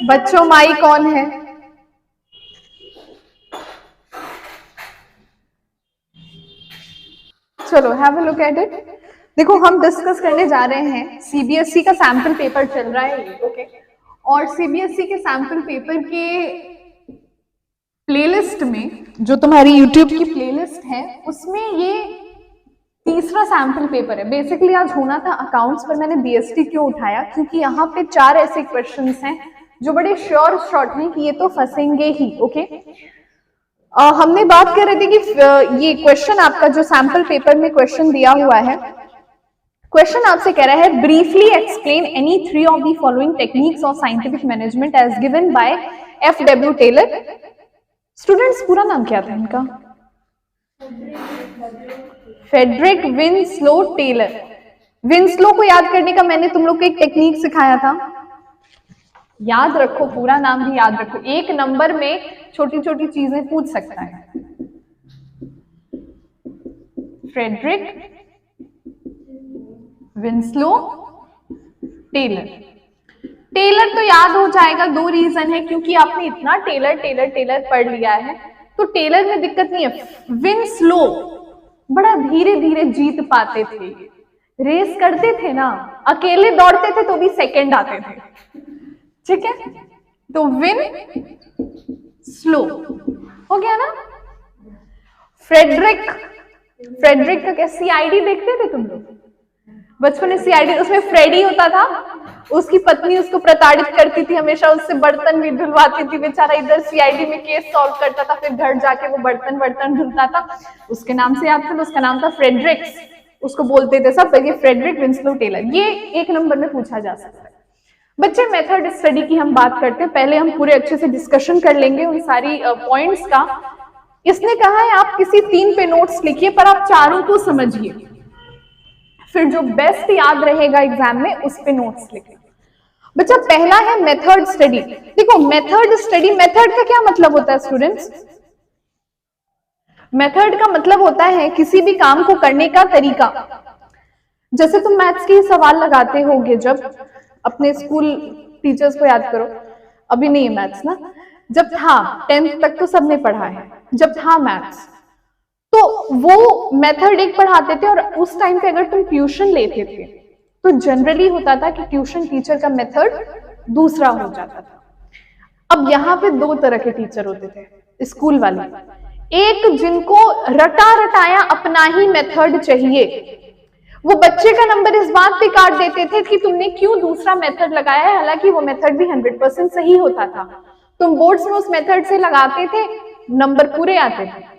बच्चों माई कौन है? चलो have a look at it. देखो हम डिस्कस करने जा रहे हैं, सीबीएसई का सैंपल पेपर चल रहा है ये, ओके। और सीबीएसई के सैंपल पेपर के प्लेलिस्ट में, जो तुम्हारी यूट्यूब की प्लेलिस्ट है, उसमें ये तीसरा सैंपल पेपर है। बेसिकली आज होना था अकाउंट्स, पर मैंने बीएसटी क्यों उठाया, क्योंकि यहाँ पे 4 ऐसे क्वेश्चंस हैं जो बड़े श्योर शॉट हैं कि ये तो फंसेंगे ही, ओके। हमने बात कर रहे थे कि ये क्वेश्चन आपका जो सैंपल पेपर में क्वेश्चन दिया हुआ है, क्वेश्चन आपसे कह रहा है briefly explain any 3 of the following techniques of scientific management as given by F W. Taylor. Students पूरा नाम क्या था इनका? Frederick Winslow Taylor. विंस्लो को याद करने का मैंने तुम लोग को एक टेक्निक सिखाया था, याद रखो, पूरा नाम भी याद रखो, एक नंबर में छोटी छोटी चीजें पूछ सकता है। Frederick Winslow Taylor. टेलर तो याद हो जाएगा, 2 रीजन है, क्योंकि आपने इतना टेलर टेलर टेलर पढ़ लिया है, तो टेलर में दिक्कत नहीं है। विंस्लो बड़ा धीरे धीरे जीत पाते थे, रेस करते थे ना, अकेले दौड़ते थे तो भी सेकंड आते थे, ठीक है। तो विन स्लो हो गया ना। फ्रेडरिक का क्या सीआईडी देखते थे तुम लोग बचपन में? सीआईडी, उसमें फ्रेडी होता था, उसकी पत्नी उसको प्रताड़ित करती थी, हमेशा उससे बर्तन भी धुलवाती थी, बेचारा इधर सीआईडी में केस सॉल्व करता था, फिर घर जाके वो बर्तन धुलता था। उसके नाम से याद था, उसका नाम था फ्रेडरिक्स, उसको बोलते थे सब फ्रेडरिक विंस्लो टेलर। ये 1 नंबर में पूछा जा सकता है। बच्चे मेथड स्टडी की हम बात करते हैं, पहले हम पूरे अच्छे से डिस्कशन कर लेंगे उन सारी पॉइंट्स का। इसने कहा है आप किसी 3 पे नोट्स लिखिए, पर आप चारों को समझिए, फिर जो बेस्ट याद रहेगा एग्जाम में उस पे नोट्स लिखें। बच्चा पहला है मेथड स्टडी। देखो मेथड स्टडी, मेथड का क्या मतलब होता है स्टूडेंट्स? मेथड का मतलब होता है किसी भी काम को करने का तरीका। जैसे तुम मैथ्स के सवाल लगाते होगे, जब अपने स्कूल टीचर्स को याद करो, अभी नहीं है मैथ्स ना, जब था 10th तक तो सबने पढ़ा है, जब था मैथ्स तो वो मेथड एक पढ़ाते थे, और उस टाइम पे अगर तुम ट्यूशन लेते थे तो जनरली होता था कि ट्यूशन टीचर का मेथड दूसरा हो जाता था। अब यहाँ पे 2 तरह के टीचर होते थे स्कूल वाले, एक जिनको रटा रटाया अपना ही मेथड चाहिए, वो बच्चे का नंबर इस बात पे काट देते थे कि तुमने क्यों दूसरा मेथड लगाया है, हालांकि वो मेथड भी 100% सही होता था, तुम बोर्ड्स में उस मेथड से लगाते थे, नंबर पूरे आते थे।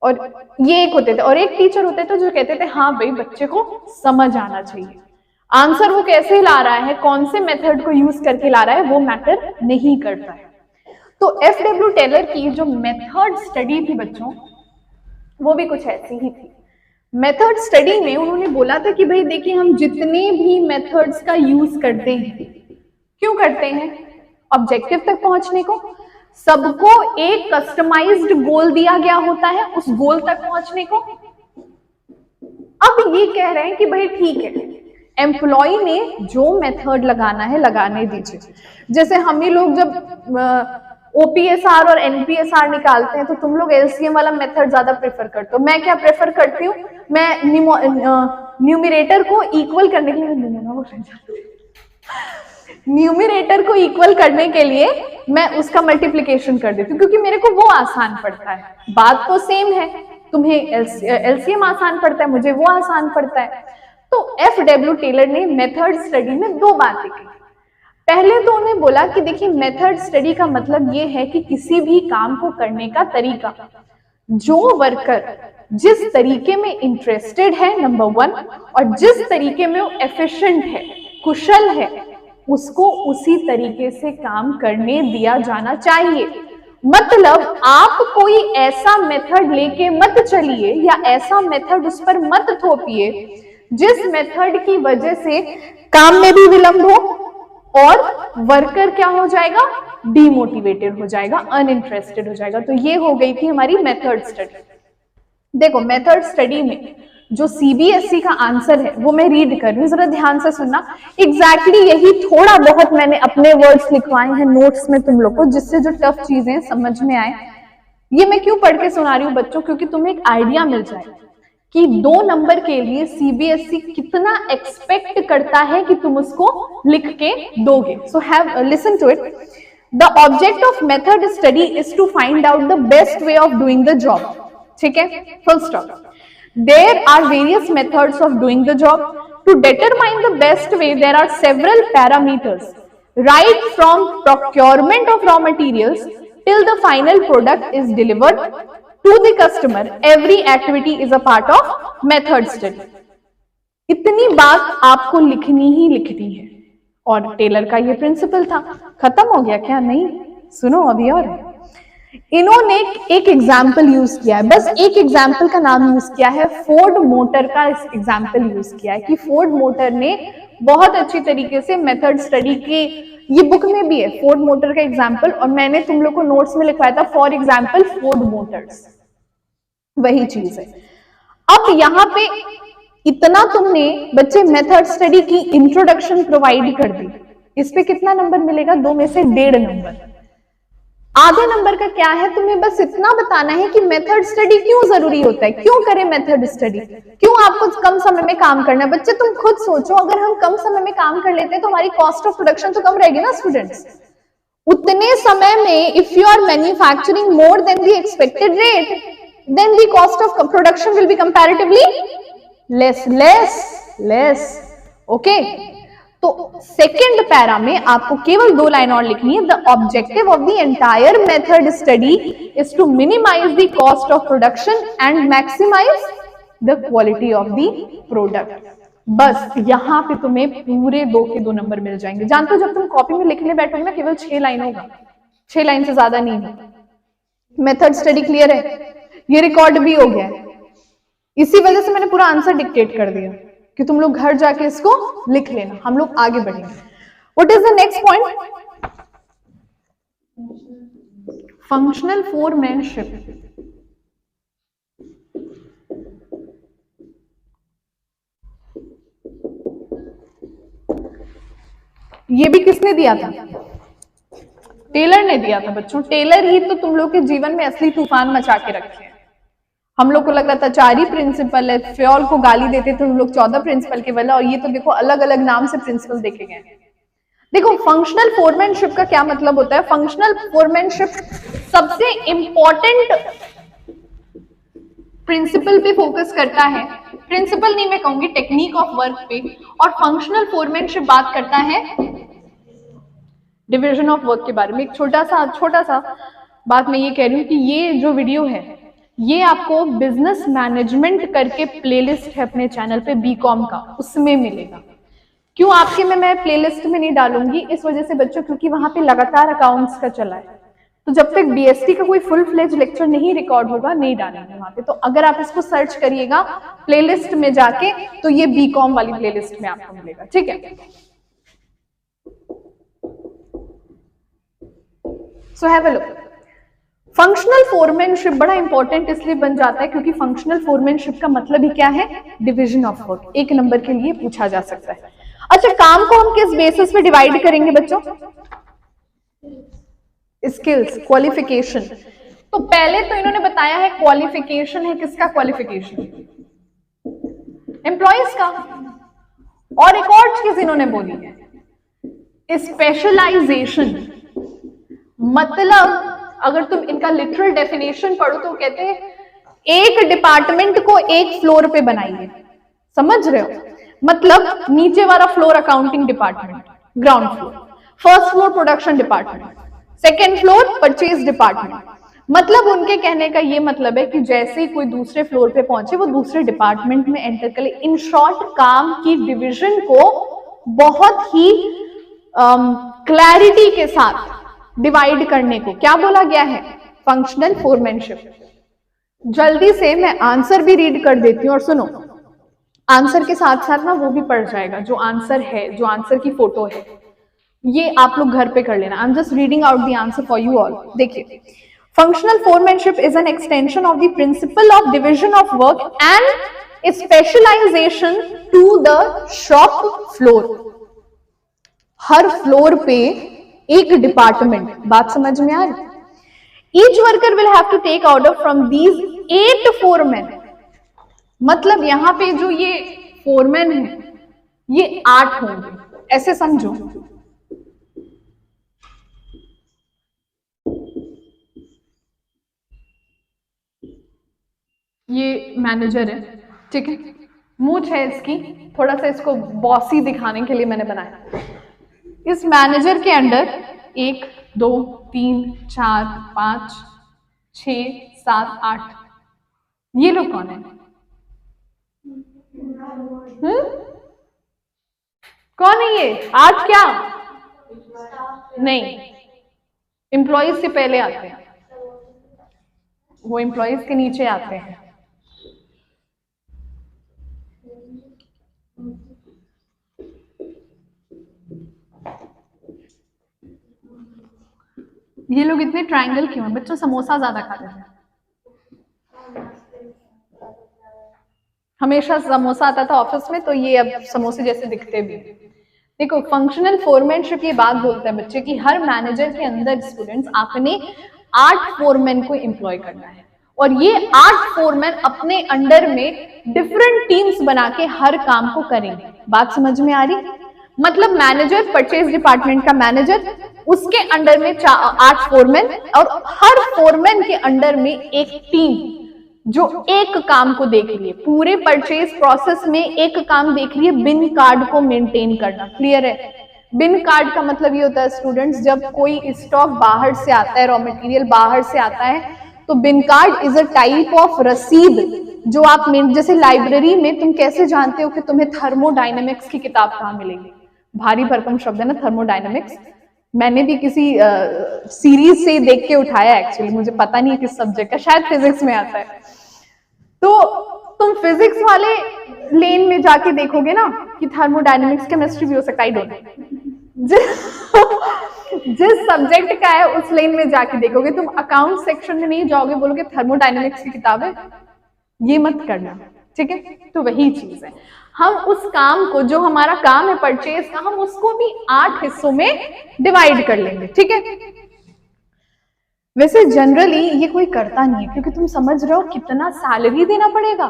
और ये एक होते थे, और एक टीचर होते थे जो कहते थे हाँ भाई बच्चे को समझ आना चाहिए, आंसर वो कैसे ला रहा है, कौन से मेथड को यूज करके ला रहा है, वो मैटर नहीं करता है। तो एफ.डब्ल्यू. टेलर की जो मेथड स्टडी थी बच्चों, वो भी कुछ ऐसी ही थी। मेथड स्टडी में उन्होंने बोला था कि भाई देखिए, हम जितने भी मेथड्स का यूज करते हैं, क्यों करते हैं? ऑब्जेक्टिव तक पहुंचने को। सबको एक कस्टमाइज्ड गोल दिया गया होता है, उस गोल तक पहुंचने को। अब ये कह रहे हैं कि भाई ठीक है, एम्प्लॉय ने जो मेथड लगाना है लगाने दीजिए। जैसे हम ही लोग जब ओपीएसआर और एनपीएसआर निकालते हैं तो तुम लोग एलसीएम वाला मेथड ज्यादा प्रेफर करते हो, मैं क्या प्रेफर करती हूँ, मैं न्यूमरेटर को इक्वल करने के लिए न्यूमरेटर को इक्वल करने के लिए मैं उसका मल्टीप्लिकेशन कर देती हूँ, क्योंकि मेरे को वो आसान पड़ता है। बात तो सेम है, तुम्हें एलसीएम आसान पड़ता है, मुझे वो आसान पड़ता है। तो एफ.डब्ल्यू. टेलर ने मेथड स्टडी में 2 बातें की। पहले तो उन्हें बोला कि देखिए, मेथड स्टडी का मतलब ये है कि किसी भी काम को करने का तरीका, जो वर्कर जिस तरीके में इंटरेस्टेड है नंबर 1, और जिस तरीके में वो एफिशिएंट है, कुशल है, उसको उसी तरीके से काम करने दिया जाना चाहिए। मतलब आप कोई ऐसा मेथड लेके मत चलिए, या ऐसा मेथड उस पर मत थोपिए जिस मेथड की वजह से काम में भी विलंब हो और वर्कर क्या हो जाएगा, डीमोटिवेटेड हो जाएगा, अनइंटरेस्टेड हो जाएगा। तो ये हो गई थी हमारी मेथड स्टडी। देखो मेथड स्टडी में जो सीबीएसई का आंसर है वो मैं रीड कर रही हूँ, जरा ध्यान से सुनना। एग्जैक्टली यही थोड़ा बहुत मैंने अपने वर्ड्स लिखवाए हैं नोट्स में तुम लोग को, जिससे जो टफ चीजें समझ में आए। ये मैं क्यों पढ़ के सुना रही हूँ बच्चों, क्योंकि तुम्हें एक आइडिया मिल जाए कि 2 नंबर के लिए सीबीएसई कितना एक्सपेक्ट करता है कि तुम उसको लिख के दोगे। So have listen to it. The object of method study is to find out the best way of doing the job. ठीक है, full stop. There are various methods of doing the job. To determine the best way, there are several parameters, right from procurement of raw materials till the final product is delivered to the customer. Every activity is a part of method study. इतनी बात आपको लिखनी ही लिखनी है, और Taylor का ये principal था। खत्म हो गया क्या? नहीं, सुनो अभी और है। इन्होंने एक एग्जाम्पल यूज किया है, बस एक एग्जाम्पल का नाम यूज किया है, फोर्ड मोटर का एग्जाम्पल यूज किया है कि फोर्ड मोटर ने बहुत अच्छी तरीके से मेथड स्टडी की, ये बुक में भी है फोर्ड मोटर का एग्जाम्पल, और मैंने तुम लोग को नोट्स में लिखवाया था फॉर एग्जाम्पल फोर्ड मोटर्स, वही चीज है। अब यहाँ पे इतना तुमने बच्चे मेथड स्टडी की इंट्रोडक्शन प्रोवाइड कर दी, इस पे कितना नंबर मिलेगा? 2 में से 1.5 नंबर। आधे नंबर का क्या है? तुम्हें बस इतना बताना है कि मेथड स्टडी क्यों जरूरी होता है, क्यों करें मेथड स्टडी, क्यों आपको कम समय में काम करना है। बच्चे तुम खुद सोचो, अगर हम कम समय में काम कर लेते हैं तो हमारी कॉस्ट ऑफ प्रोडक्शन तो कम रहेगी ना स्टूडेंट्स। उतने समय में if you are manufacturing more than the expected rate, then the cost of production will be comparatively less. Okay, तो सेकेंड पैरा में आपको केवल 2 लाइन और लिखनी है। The objective of the entire method study is to minimise the cost of production and maximise the quality of the product. बस यहां पे तुम्हें पूरे 2 के 2 नंबर मिल जाएंगे। जानते हो जब तुम कॉपी में लिखने बैठोगे ना, केवल 6 लाइन होगा, 6 लाइन से ज्यादा नहीं होगा। मेथड स्टडी क्लियर है? ये रिकॉर्ड भी हो गया है, इसी वजह से मैंने पूरा आंसर डिक्टेट कर दिया कि तुम लोग घर जाके इसको लिख लेना। हम लोग आगे बढ़ेंगे। What is the next point? Functional foremanship. ये भी किसने दिया था? टेलर ने दिया था बच्चों। टेलर ही तो तुम लोग के जीवन में असली तूफान मचा के रखे हैं। हम लोग को लग रहा था 4 ही प्रिंसिपल है, फ्योल को गाली देते थे हम लोग 14 प्रिंसिपल के वाला, और ये तो देखो अलग अलग नाम से प्रिंसिपल देखे गए। देखो फंक्शनल फोरमैनशिप का क्या मतलब होता है? फंक्शनल फोरमैनशिप सबसे इंपॉर्टेंट प्रिंसिपल पे फोकस करता है, प्रिंसिपल नहीं मैं कहूंगी, टेक्निक ऑफ वर्क पे। और फंक्शनल फोरमैनशिप बात करता है डिवीजन ऑफ वर्क के बारे में। एक छोटा सा बात मैं ये कह रही हूँ कि ये जो वीडियो है ये आपको बिजनेस मैनेजमेंट करके प्लेलिस्ट है अपने चैनल पे बीकॉम का, उसमें मिलेगा। क्यों आपके में मैं प्लेलिस्ट में नहीं डालूंगी? इस वजह से बच्चों, क्योंकि वहां पे लगातार अकाउंट्स का चला है, तो जब तक बीएसटी का कोई फुल फ्लेज लेक्चर नहीं रिकॉर्ड होगा नहीं डालेंगे वहां पे। तो अगर आप इसको सर्च करिएगा प्लेलिस्ट में जाके तो ये बीकॉम वाली प्लेलिस्ट में आपको मिलेगा। ठीक है, so have a look. Functional foremanship बड़ा इंपॉर्टेंट इसलिए बन जाता है क्योंकि फंक्शनल फोरमैनशिप का मतलब ही क्या है? Division of work. 1 नंबर के लिए पूछा जा सकता है। अच्छा, काम को हम किस बेसिस पे डिवाइड करेंगे बच्चों? Skills, qualification. तो पहले तो इन्होंने बताया है क्वालिफिकेशन है, किसका क्वालिफिकेशन? एम्प्लॉयज का। और एक और चीज इन्होंने बोली है स्पेशलाइजेशन। मतलब अगर तुम इनका लिटरल डेफिनेशन पढ़ो तो कहते हैं एक डिपार्टमेंट को एक फ्लोर पे बनाइए। समझ रहे हो? मतलब नीचे वाला floor accounting department, ground floor, first floor production department, second floor purchase department. मतलब उनके कहने का ये मतलब है कि जैसे ही कोई दूसरे फ्लोर पे पहुंचे वो दूसरे डिपार्टमेंट में एंटर करे। इन शॉर्ट काम की डिवीजन को बहुत ही क्लैरिटी के साथ डिवाइड करने को क्या बोला गया है? Functional foremanship. जल्दी से मैं आंसर भी रीड कर देती हूँ और सुनो, आंसर के साथ साथ ना वो भी पढ़ जाएगा जो आंसर है, जो आंसर की फोटो है, ये आप लोग घर पे कर लेना। I am just reading out the answer for you all. देखिए, functional foremanship is an extension of the principle of division of work and specialisation to the shop floor, हर फ्लोर पे एक डिपार्टमेंट, बात समझ में आ रही? Each worker will have to take order from these 8 foreman, मतलब यहां पे जो ये फोरमैन है ये 8 होंगे, ऐसे समझो। ये मैनेजर है, ठीक है, मूंछ है इसकी, थोड़ा सा इसको बॉसी दिखाने के लिए मैंने बनाया। इस मैनेजर के अंडर 1 2 3 4 5 6 7 8, ये लोग कौन है? कौन है ये? 8 क्या? नहीं, एम्प्लॉयज से पहले आते हैं, वो एम्प्लॉयज के नीचे आते हैं। ये लोग इतने ट्रायंगल क्यों हैं? बच्चों समोसा ज्यादा खाते थे, हमेशा समोसा आता था ऑफिस में, तो ये अब समोसे जैसे दिखते भी। देखो, फंक्शनल फोरमैनशिप ये बात बोलता है बच्चे कि हर मैनेजर के अंदर स्टूडेंट्स आपने 8 फोरमैन को एम्प्लॉय करना है, और ये 8 फोरमैन अपने अंडर में डिफरेंट टीम्स बना के हर काम को करेंगे। बात समझ में आ रही? मतलब मैनेजर, परचेज डिपार्टमेंट का मैनेजर, उसके अंडर में 8 फोरमैन, और हर फोरमैन के अंडर में एक टीम जो एक काम को देख रही है, पूरे परचेज प्रोसेस में एक काम देख रही है, बिन कार्ड को मेंटेन करना। क्लियर है? बिन कार्ड का मतलब ये होता है स्टूडेंट्स, जब कोई स्टॉक बाहर से आता है, रॉ मटेरियल बाहर से आता है, तो bin card is a type of रसीद जो आप जैसे लाइब्रेरी में तुम कैसे जानते हो कि तुम्हें थर्मोडायनेमिक्स की किताब कहाँ मिलेगी? भारी भरकम शब्द है ना थर्मोडायनेमिक्स, मैंने भी किसी सीरीज से देख के उठाया, एक्चुअली मुझे पता नहीं है किस सब्जेक्ट का, शायद फिजिक्स में आता है। तो तुम फिजिक्स वाले लेन में जाके देखोगे ना कि थर्मोडायनेमिक्स, केमिस्ट्री भी हो सकता है, जिस सब्जेक्ट का है उस लेन में जाके देखोगे। तुम अकाउंट सेक्शन में नहीं जाओगे, बोलोगे थर्मोडायनेमिक्स की किताब है, ये मत करना, ठीक है? तो वही चीज है, हम उस काम को, जो हमारा काम है परचेज का, हम उसको भी 8 हिस्सों में डिवाइड कर लेंगे, ठीक है? वैसे जनरली ये कोई करता नहीं है, क्योंकि तुम समझ रहे हो कितना सैलरी देना पड़ेगा,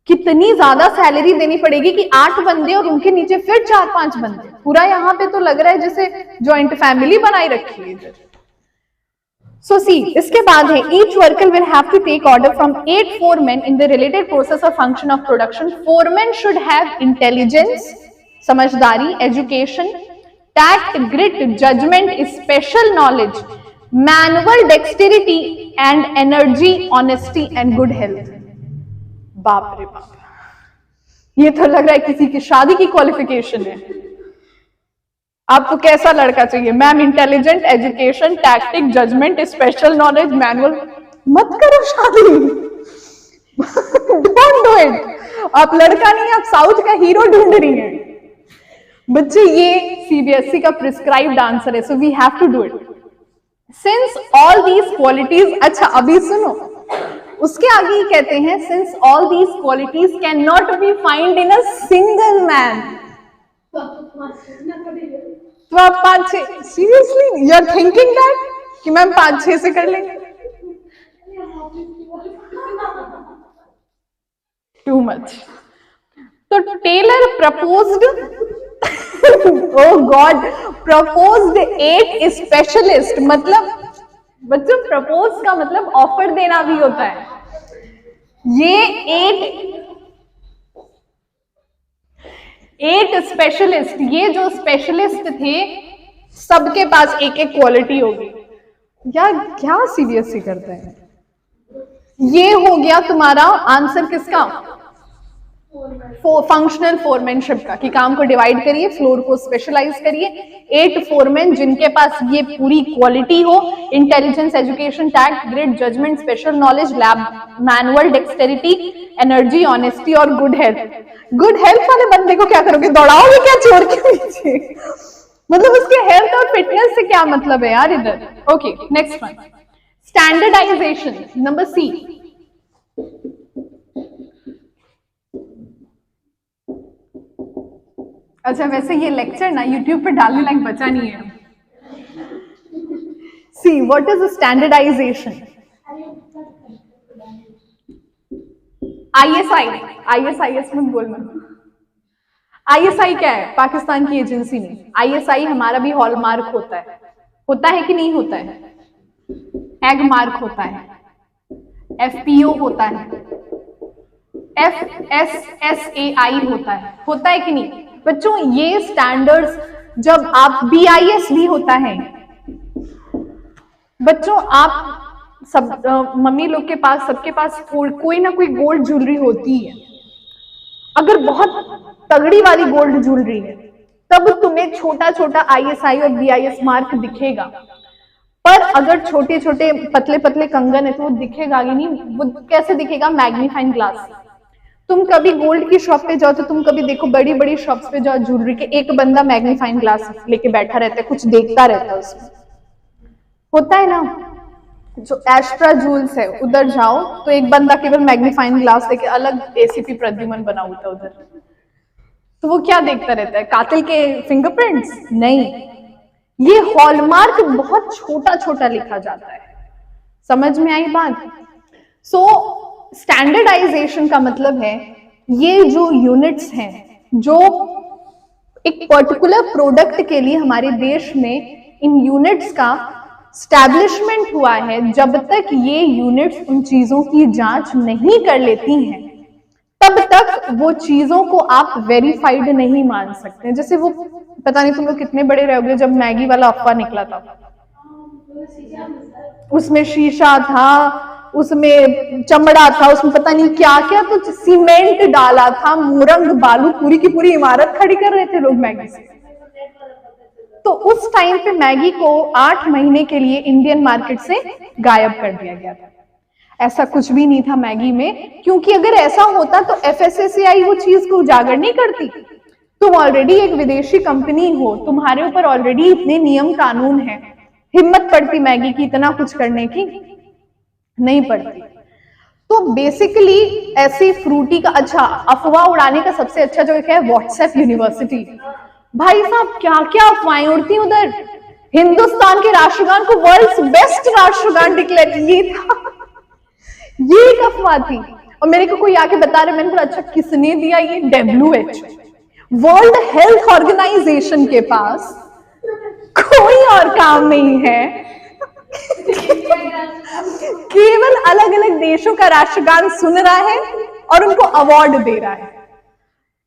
कितनी ज्यादा सैलरी देनी पड़ेगी कि 8 बंदे और उनके नीचे फिर 4-5 बंदे, पूरा यहाँ पे तो लग रहा है जैसे जॉइंट फैमिली बनाई रखी है इधर। So see, इसके बाद है each worker will have to take order from 8 foremen in the related process or function of production. Foremen should have intelligence, समझदारी, education, tact, grit, judgment, special knowledge, manual dexterity and energy, honesty and good health. बाप रे बाप, ये तो लग रहा है किसी की शादी की क्वालिफिकेशन है। आपको कैसा लड़का चाहिए? Ma'am, intelligent, education, tactic, judgement, special knowledge, manual. मत करो शादी, डोंट डू इट। आप लड़का नहीं, आप साउथ का हीरो ढूंढ रही हैं। बच्चे, ये सीबीएसई का प्रिस्क्राइब्ड आंसर है, so we have to do it. Since all these qualities, अच्छा अभी सुनो, उसके आगे ही कहते हैं since all these qualities can not be find in a single man. तो आप 5-6, seriously you are thinking that कि मैम 5-6 से कर लेंगे? Too much. तो Taylor proposed, oh God, proposed 8 specialist, मतलब बच्चों प्रपोज का मतलब ऑफर देना भी होता है। ये 8 स्पेशलिस्ट, ये जो स्पेशलिस्ट थे सबके पास एक एक क्वालिटी होगी। यार क्या सीबीएसई करता है? ये हो गया तुम्हारा आंसर किसका? फंक्शनल फोरमैनशिप का, कि काम को डिवाइड करिए, फ्लोर को स्पेशलाइज करिए। 8 फोरमैन जिनके पास ये पूरी क्वालिटी हो, intelligence, education, tact, grit, judgement, special knowledge, lab, manual dexterity, energy, honesty और गुड हेल्थ। गुड हेल्थ वाले बंदे को क्या करोगे? दौड़ाओगे क्या चोर के पीछे? मतलब उसके हेल्थ और फिटनेस से क्या मतलब है यार इधर? Okay, next one, standardisation, number C. अच्छा, वैसे ये लेक्चर ना यूट्यूब पे डालने लायक बचा नहीं है। See what is standardisation? ISIS मत बोलना। ISI क्या है? पाकिस्तान की एजेंसी नहीं। ISI हमारा भी हॉलमार्क होता है कि नहीं होता है? एग मार्क होता है, FPO होता है, FSSAI होता है कि नहीं बच्चों? ये स्टैंडर्ड्स, जब आप BIS भी होता है बच्चों। आप सब मम्मी लोग के पास, सबके पास कोई ना कोई गोल्ड ज्वेलरी होती है। अगर बहुत तगड़ी वाली गोल्ड ज्वेलरी है तब तुम्हें छोटा छोटा ISI और BIS मार्क दिखेगा, पर अगर छोटे छोटे पतले पतले कंगन है तो वो दिखेगा ही नहीं। वो कैसे दिखेगा? Magnifying glass. तुम कभी गोल्ड की शॉप पे जाओ तो तुम कभी देखो, बड़ी बड़ी शॉप्स पे जाओ ज्वेलरी के, एक बंदा मैग्नीफाइंग ग्लास लेके बैठा रहता है, कुछ देखता रहता है उसमें, होता है ना? जो एस्ट्रा जूल्स है उधर जाओ तो एक बंदा केवल मैग्नीफाइंग ग्लास लेके, अलग ACP प्रद्युमन बना होता है उधर, तो वो क्या देखता रहता है? कातिल के फिंगरप्रिंट्स? नहीं, ये हॉलमार्क बहुत छोटा छोटा लिखा जाता है। समझ में आई बात? सो स्टैंडर्डाइजेशन का मतलब है ये जो यूनिट्स हैं, जो एक पर्टिकुलर प्रोडक्ट के लिए हमारे देश में इन यूनिट्स का स्टैब्लिशमेंट हुआ है, जब तक ये यूनिट्स उन चीजों की जांच नहीं कर लेती हैं तब तक वो चीजों को आप वेरीफाइड नहीं मान सकते। जैसे वो, पता नहीं तुम लोग कितने बड़े रहोगे जब मैगी वाला अफवाह निकला था, उसमें शीशा था, उसमें चमड़ा था, उसमें पता नहीं क्या क्या, तो सीमेंट डाला था, मुरंग बालू, पूरी की पूरी इमारत खड़ी कर रहे थे लोग मैगी से। तो उस टाइम पे मैगी को 8 महीने के लिए इंडियन मार्केट से गायब कर दिया गया था। ऐसा कुछ भी नहीं था मैगी में, क्योंकि अगर ऐसा होता तो FSSAI वो चीज को उजागर नहीं करती। तुम ऑलरेडी एक विदेशी कंपनी हो, तुम्हारे ऊपर ऑलरेडी इतने नियम कानून है, हिम्मत पड़ती मैगी की इतना कुछ करने की? नहीं पड़ती। तो बेसिकली ऐसी फ्रूटी का, अच्छा अफवाह उड़ाने का सबसे अच्छा जो है व्हाट्सएप यूनिवर्सिटी। भाई साहब क्या क्या अफवाहें उड़ती उधर। हिंदुस्तान के राष्ट्रगान को वर्ल्ड्स बेस्ट राष्ट्रगान डिक्लेयर, ये था, ये एक अफवाह थी। और मेरे को कोई आके बता रहे, मैंने बोला अच्छा किसने दिया? ये WHO, वर्ल्ड हेल्थ ऑर्गेनाइजेशन के पास कोई और काम नहीं है, केवल अलग अलग देशों का राष्ट्रगान सुन रहा है और उनको अवार्ड दे रहा है।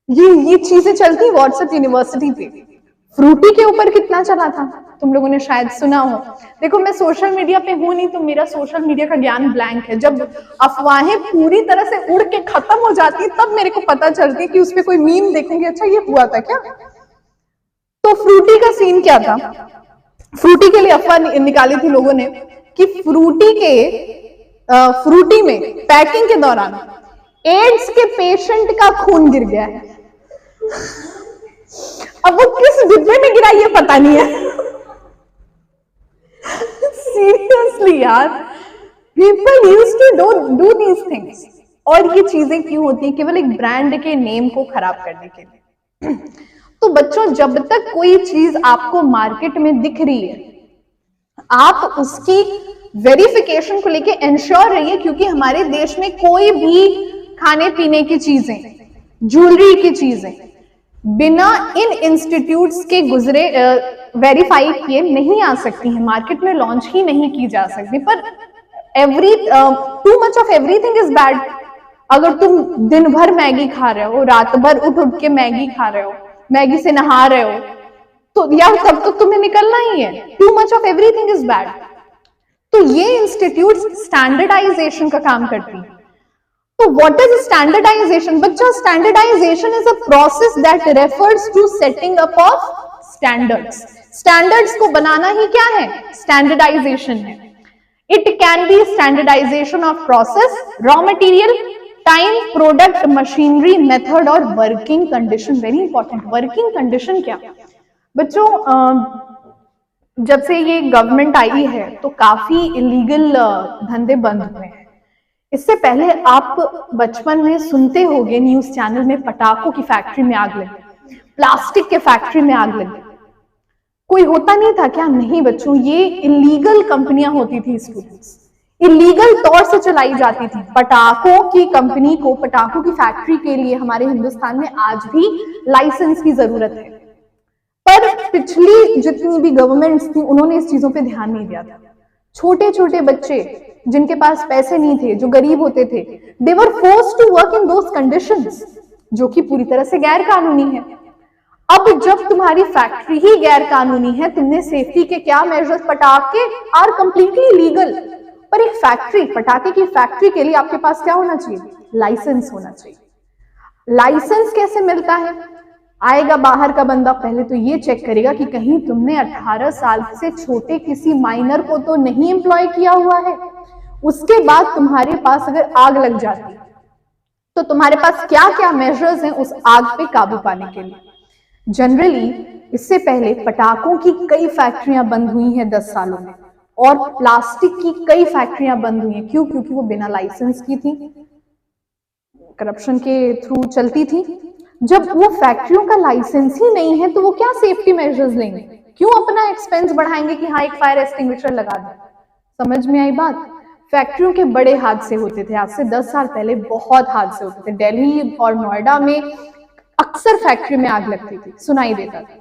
ये चीजें चलती व्हाट्सएप यूनिवर्सिटी पे। फ्रूटी के ऊपर कितना चला था, तुम लोगों ने शायद सुना हो। देखो मैं सोशल मीडिया पे हूं नहीं, तो मेरा सोशल मीडिया का ज्ञान ब्लैंक है। जब अफवाहें पूरी तरह से उड़ के खत्म हो जाती है तब मेरे को पता चलती है कि उस पर कोई मीम देखूंगी, अच्छा ये हुआ था क्या। तो फ्रूटी का सीन क्या था? फ्रूटी के लिए अफवाह निकाली थी लोगों ने कि फ्रूटी में पैकिंग के दौरान एड्स के पेशेंट का खून गिर गया है। अब वो किस डिब्बे में गिरा ये पता नहीं है। सीरियसली यार, people used to do these things. और ये चीजें क्यों होती है? केवल एक ब्रांड के नेम को खराब करने के लिए। तो बच्चों, जब तक कोई चीज आपको मार्केट में दिख रही है, आप उसकी वेरिफिकेशन को लेके इंश्योर रहिए, क्योंकि हमारे देश में कोई भी खाने पीने की चीजें, ज्वेलरी की चीजें बिना इन इंस्टीट्यूट्स के गुजरे वेरीफाई किए नहीं आ सकती हैं, मार्केट में लॉन्च ही नहीं की जा सकती। पर to much of everything is bad. अगर तुम दिन भर मैगी खा रहे हो, रात भर उठ उठ के मैगी खा रहे हो, मैगी से नहा रहे हो, तो यार तब तो तुम्हें निकलना ही है। Too much of everything is bad. तो ये इंस्टीट्यूट स्टैंडर्डाइजेशन का काम करती है। तो व्हाट इज स्टैंडर्डाइजेशन? बच्चा, standardisation is a process that refers to setting up of standards. Standards को बनाना ही क्या है? स्टैंडर्डाइजेशन है। It can be standardisation of process, raw material, time, product, machinery, method और working condition. Very important, working condition क्या? बच्चों, जब से ये गवर्नमेंट आई है तो काफी इलीगल धंधे बंद हुए हैं। इससे पहले आप बचपन में सुनते होंगे न्यूज चैनल में पटाखों की फैक्ट्री में आग लगी। प्लास्टिक के फैक्ट्री में आग लग गई। कोई होता नहीं था क्या? नहीं बच्चों, ये इलीगल कंपनियां होती थी स्टूडेंट्स, इलीगल तौर से चलाई जाती थी। पटाखों की कंपनी को, पटाखों की फैक्ट्री के लिए हमारे हिंदुस्तान में आज भी लाइसेंस की जरूरत है, पर पिछली जितनी भी गवर्नमेंट्स थी उन्होंने इस चीजों पे ध्यान नहीं दिया था। छोटे छोटे बच्चे जिनके पास पैसे नहीं थे, जो गरीब होते थे, they were forced to work in those conditions, जो कि पूरी तरह से गैर कानूनी है। अब जब तुम्हारी फैक्ट्री ही गैर कानूनी है, तुमने सेफ्टी के क्या मेजर्स, पटाखे आर कंप्लीटली लीगल, पर एक फैक्ट्री, पटाखे की फैक्ट्री के लिए आपके पास क्या होना चाहिए? लाइसेंस होना चाहिए। लाइसेंस कैसे मिलता है? आएगा बाहर का बंदा, पहले तो ये चेक करेगा कि कहीं तुमने 18 साल से छोटे किसी माइनर को तो नहीं एम्प्लॉय किया हुआ है। उसके बाद तुम्हारे पास अगर आग लग जाती तो तुम्हारे पास क्या क्या मेजर्स हैं उस आग पे काबू पाने के लिए। जनरली इससे पहले पटाखों की कई फैक्ट्रियां बंद हुई हैं 10 सालों में, और प्लास्टिक की कई फैक्ट्रियां बंद हुई हैं। क्यों? क्योंकि वो बिना लाइसेंस की थी, करप्शन के थ्रू चलती थी। जब वो फैक्ट्रियों का लाइसेंस ही नहीं है तो वो क्या सेफ्टी मेजर्स लेंगे? क्यों अपना एक्सपेंस बढ़ाएंगे कि हाँ एक फायर एक्सटिंग्विशर लगा दो? समझ में आई बात? फैक्ट्रियों के बड़े हादसे होते थे, आज से 10 साल पहले बहुत हादसे होते थे। दिल्ली और नोएडा में अक्सर फैक्ट्री में आग लगती थी, सुनाई देता था।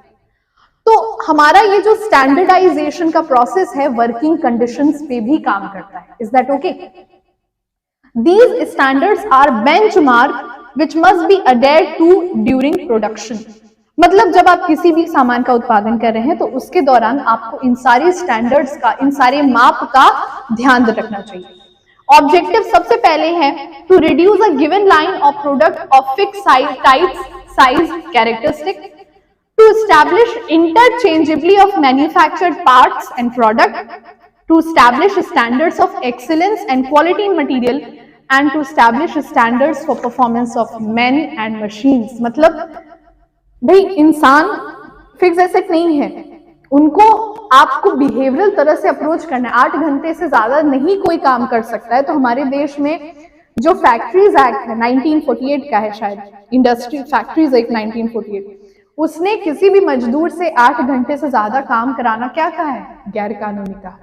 तो हमारा ये जो स्टैंडर्डाइजेशन का प्रोसेस है, वर्किंग कंडीशंस पे भी काम करता है। Is that okay? These standards are benchmark which must be adhered to during production. मतलब जब आप किसी भी सामान का उत्पादन कर रहे हैं तो उसके दौरान आपको इन सारे स्टैंडर्ड्स का, इन सारे माप का ध्यान रखना चाहिए। ऑब्जेक्टिव सबसे पहले है to reduce a given line of product of fix size, types, size, characteristic, to establish interchangeability of manufactured parts and product, to establish standards of excellence and quality in material, and to establish standards for performance of men and machines. मतलब भाई इंसान fix asset नहीं है, उनको आपको behavioural तरह से approach करना है। 8 घंटे से ज्यादा नहीं कोई काम कर सकता है। तो हमारे देश में जो फैक्ट्रीज एक्ट है 1948 का है, शायद इंडस्ट्री फैक्ट्रीज एक्ट 1948, उसने किसी भी मजदूर से 8 घंटे से ज्यादा काम कराना क्या कहा है? गैर कानूनी कहा।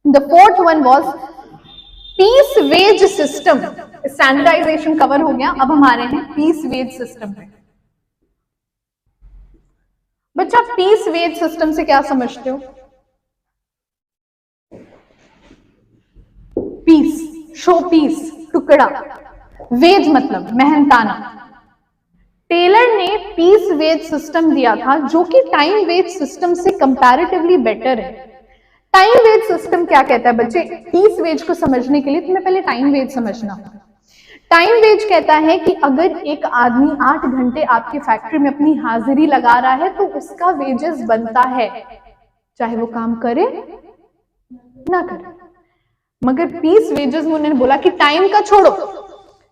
The fourth one was piece wage system. Standardisation cover हो गया, अब हमारे हैं पीस वेज सिस्टम पे। बच्चा पीस वेज सिस्टम से क्या समझते हो? पीस, शो पीस, टुकड़ा, वेज मतलब मेहनताना। टेलर ने पीस वेज सिस्टम दिया था जो कि टाइम वेज सिस्टम से कंपैरेटिवली बेटर है। टाइम वेज सिस्टम क्या कहता है बच्चे? पीस वेज को समझने के लिए तुम्हें पहले टाइम वेज समझना होगा। टाइम वेज कहता है कि अगर एक आदमी 8 घंटे आपकी फैक्ट्री में अपनी हाजिरी लगा रहा है तो उसका वेजेस बनता है, चाहे वो काम करे ना करे। मगर पीस वेजेस में उन्होंने बोला कि टाइम का छोड़ो,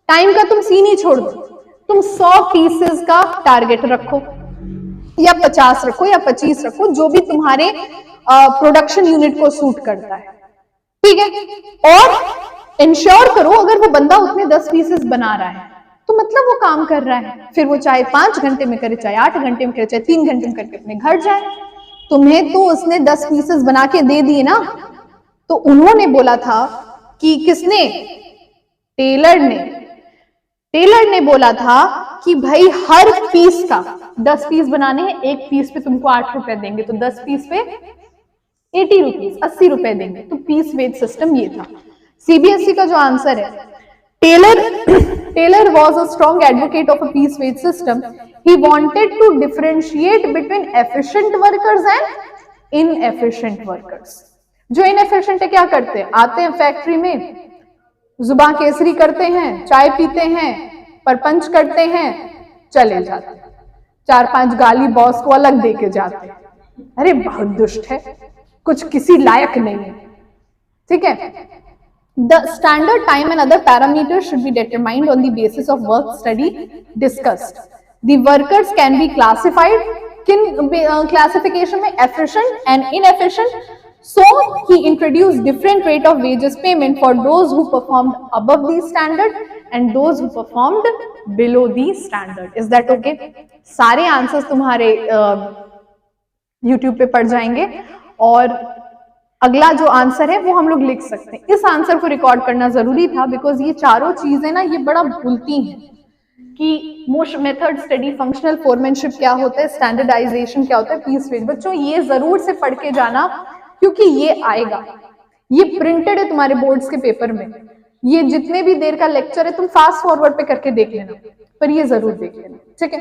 टाइम का तुम सीन ही छोड़ दो, तुम 100 पीसेस का टारगेट रखो या 50 रखो या 25 रखो, जो भी तुम्हारे प्रोडक्शन यूनिट को सूट करता है, ठीक है। और इंश्योर करो अगर वो बंदा उतने 10 पीसेस बना रहा है तो मतलब वो काम कर रहा है, फिर वो चाहे 5 घंटे में करे, चाहे 8 घंटे में करे, चाहे 3 घंटे में करके अपने घर जाए। तुम्हें तो उसने 10 पीसेस बना के दे दिए ना। तो उन्होंने बोला था कि किसने? टेलर ने बोला था कि भाई हर पीस का 10 पीस बनाने हैं, एक पीस पे तुमको 8 रुपए देंगे, तो 10 पीस पे 80 रुपीज, 80 रुपए देंगे। तो पीस वेज सिस्टम ये था। सीबीएसई का जो आंसर है, Taylor was a strong advocate of a piece wage system. He wanted to differentiate between efficient workers and inefficient workers. जो inefficient है क्या करते हैं? आते हैं फैक्ट्री में, जुबान केसरी करते हैं, चाय पीते हैं, परपंच करते हैं, चले जाते हैं, 4-5 गाली बॉस को अलग दे के जाते हैं। अरे बहुत दुष्ट है, कुछ किसी लायक नहीं है, ठीक है। The standard time and other parameters should be determined on the basis of work study discussed. The workers can be classified, classification में efficient and inefficient. So he introduced different rate of wages payment for those who performed above the standard and those who performed below the standard. Is that okay? सारे answers तुम्हारे YouTube पे पड़ जाएंगे और अगला जो answer है वो हम लोग लिख सकते हैं। इस आंसर को रिकॉर्ड करना जरूरी था बिकॉज ये चारों चीजें ना ये बड़ा भूलती हैं कि most method study, functional foremanship क्या होता है, स्टैंडर्डाइजेशन क्या होता है, पीस वेज। बच्चों ये जरूर से पढ़ के जाना क्योंकि ये आएगा, ये प्रिंटेड है तुम्हारे बोर्ड्स के पेपर में। ये जितने भी देर का लेक्चर है तुम फास्ट फॉरवर्ड पे करके देख लेना, पर ये जरूर देख लेना, ठीक है?